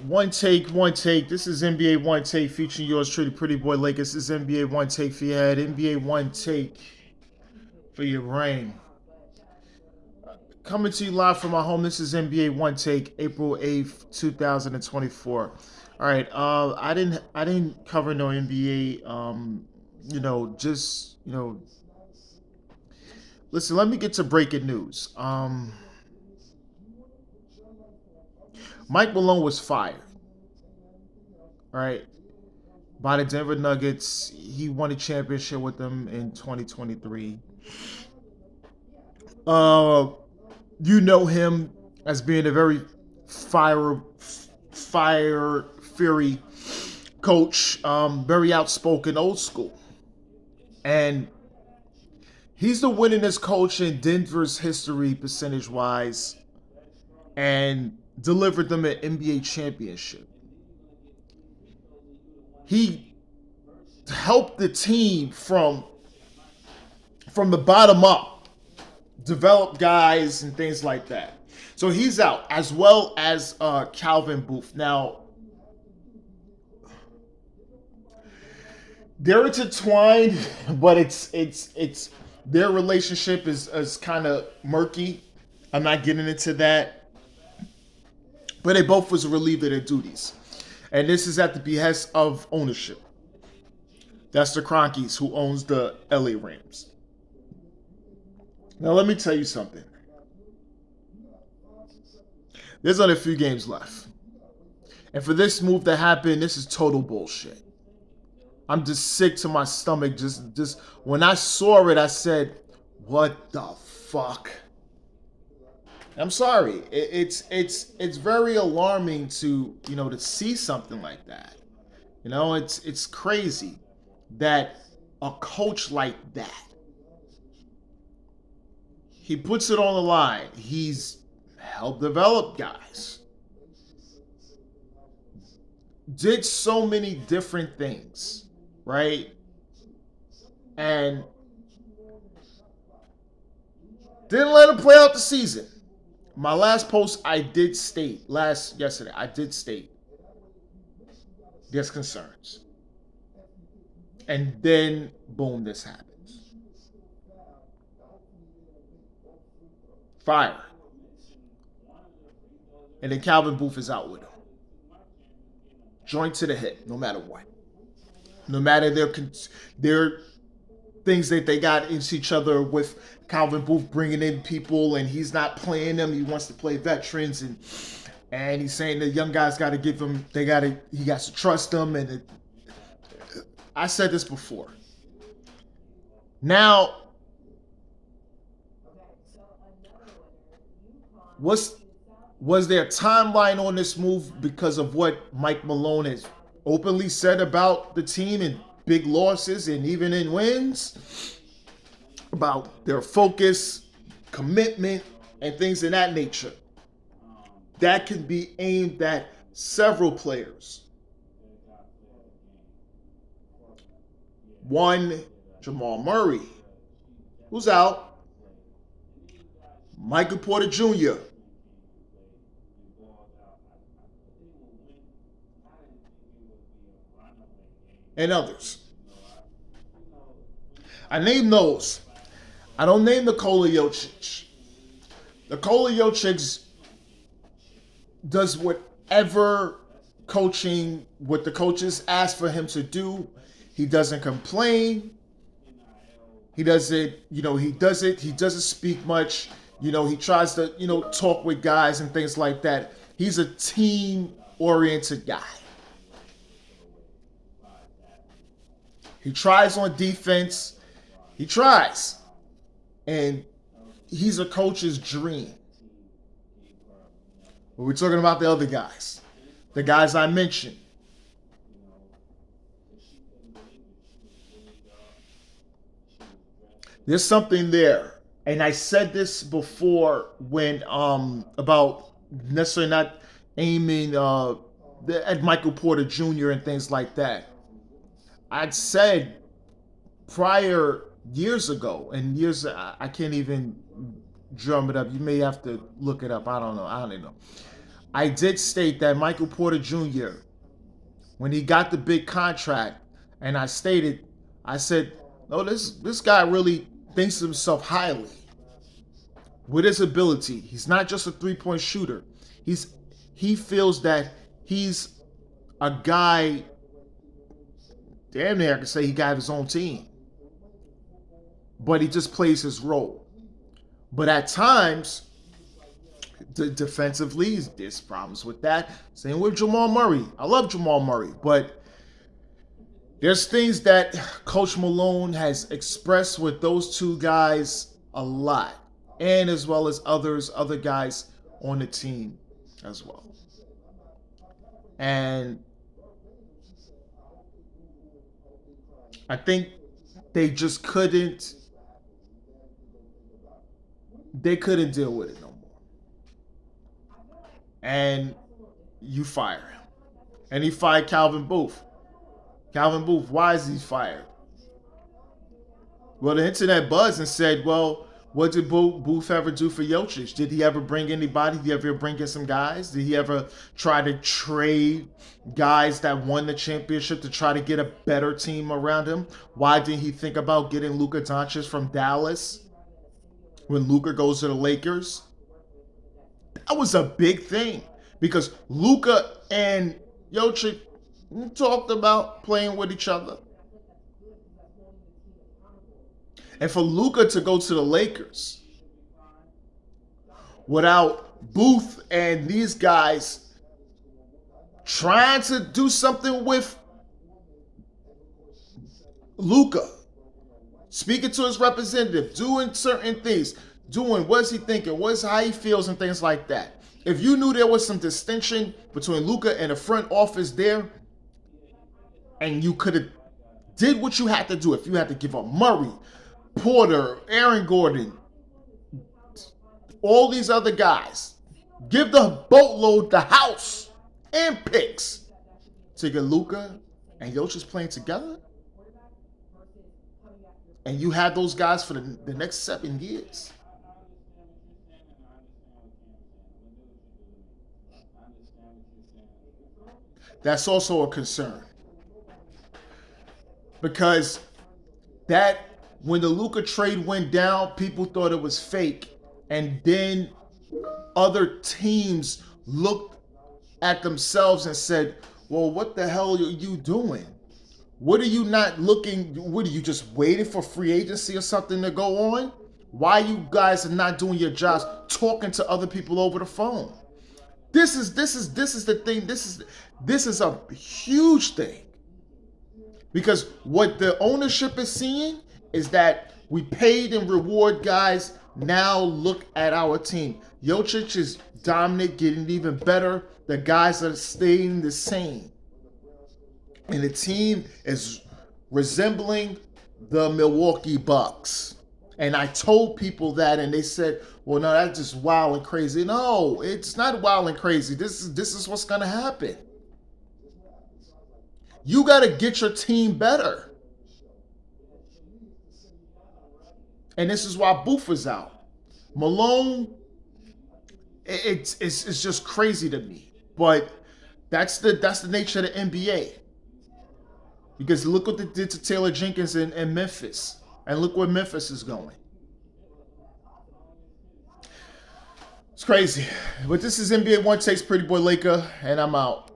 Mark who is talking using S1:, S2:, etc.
S1: One take, one take. This is NBA One Take featuring yours truly, Pretty Boy Lakers. This is NBA One Take for your head, NBA One Take for your brain. Coming to you live from my home. This is NBA One Take, April 8th, 2024. All right. I didn't cover no NBA. Listen. Let me get to breaking news. Mike Malone was fired. All right, by the Denver Nuggets. He won a championship with them in 2023. Uh, you know him as being a very fire, fire fury coach, very outspoken, old school, and he's the winningest coach in Denver's history percentage wise, and delivered them an NBA championship. He helped the team from the bottom up, develop guys and things like that. So he's out, as well as Calvin Booth. Now they're intertwined, but it's their relationship is kind of murky. I'm not getting into that, but they both was relieved of their duties, and this is at the behest of ownership. That's the Cronkies, who owns the LA Rams. Now let me tell you something. There's only a few games left, and for this move to happen, this is total bullshit. I'm just sick to my stomach. Just when I saw it, I said, "What the fuck?" I'm sorry. It's very alarming to to see something like that. It's crazy that a coach like that, he puts it on the line. He's helped develop guys, did so many different things, right? And didn't let him play out the season. My last post, I did state yesterday. I did state there's concerns, and then boom, this happens. Fire, and then Calvin Booth is out with him, joint to the hip, no matter what, no matter their things that they got into each other with Calvin Booth bringing in people and he's not playing them. He wants to play veterans and he's saying the young guys got to give him. He got to trust them. And I said this before. Now, was there a timeline on this move because of what Mike Malone has openly said about the team and big losses and even in wins, about their focus, commitment, and things of that nature? That can be aimed at several players. One, Jamal Murray, who's out. Michael Porter Jr., and others. I name those. I don't name Nikola Jokic. Nikola Jokic does whatever what the coaches ask for him to do. He doesn't complain. He doesn't, he doesn't speak much. He tries to, talk with guys and things like that. He's a team-oriented guy. He tries on defense. He tries. And he's a coach's dream. But we're talking about the other guys. The guys I mentioned. There's something there. And I said this before when about necessarily not aiming at Michael Porter Jr. and things like that. I'd said prior years ago, and years I can't even drum it up. You may have to look it up. I don't know. I did state that Michael Porter Jr., when he got the big contract, and I said, no, this guy really thinks of himself highly with his ability. He's not just a 3-point shooter. He feels that he's a guy, damn near I could say he got his own team. But he just plays his role. But at times, defensively, there's problems with that. Same with Jamal Murray. I love Jamal Murray, but there's things that Coach Malone has expressed with those two guys a lot, and as well as other guys on the team as well. And I think they just couldn't deal with it no more. And you fire him. And he fired Calvin Booth. Calvin Booth, why is he fired? Well, the internet buzzed and said, well, what did Booth ever do for Jokic? Did he ever bring anybody? Did he ever bring in some guys? Did he ever try to trade guys that won the championship to try to get a better team around him? Why didn't he think about getting Luka Doncic from Dallas when Luka goes to the Lakers? That was a big thing because Luka and Jokic talked about playing with each other. And for Luka to go to the Lakers without Booth and these guys trying to do something with Luka, speaking to his representative, doing certain things, doing what's he thinking, how he feels and things like that. If you knew there was some distinction between Luka and the front office there, and you could have did what you had to do, if you had to give up Murray, Porter, Aaron Gordon, all these other guys, give the boatload, the house, and picks to get Luka and Jokic playing together, and you had those guys for the next 7 years. That's also a concern. Because that when the Luka trade went down, people thought it was fake. And then other teams looked at themselves and said, well, what the hell are you doing? What are you not looking? What are you just waiting for free agency or something to go on? Why you guys are not doing your jobs, talking to other people over the phone? This is the thing. This is a huge thing. Because what the ownership is seeing is that we paid and reward guys. Now look at our team. Jokic is dominant, getting even better. The guys are staying the same. And the team is resembling the Milwaukee Bucks. And I told people that, and they said, well, no, that's just wild and crazy. No, it's not wild and crazy. This is what's going to happen. You got to get your team better. And this is why Booth is out. Malone, it's just crazy to me. But that's the nature of the NBA. Because look what they did to Taylor Jenkins in Memphis. And look where Memphis is going. It's crazy. But this is NBA Onetake's Pretty Boy Laker, and I'm out.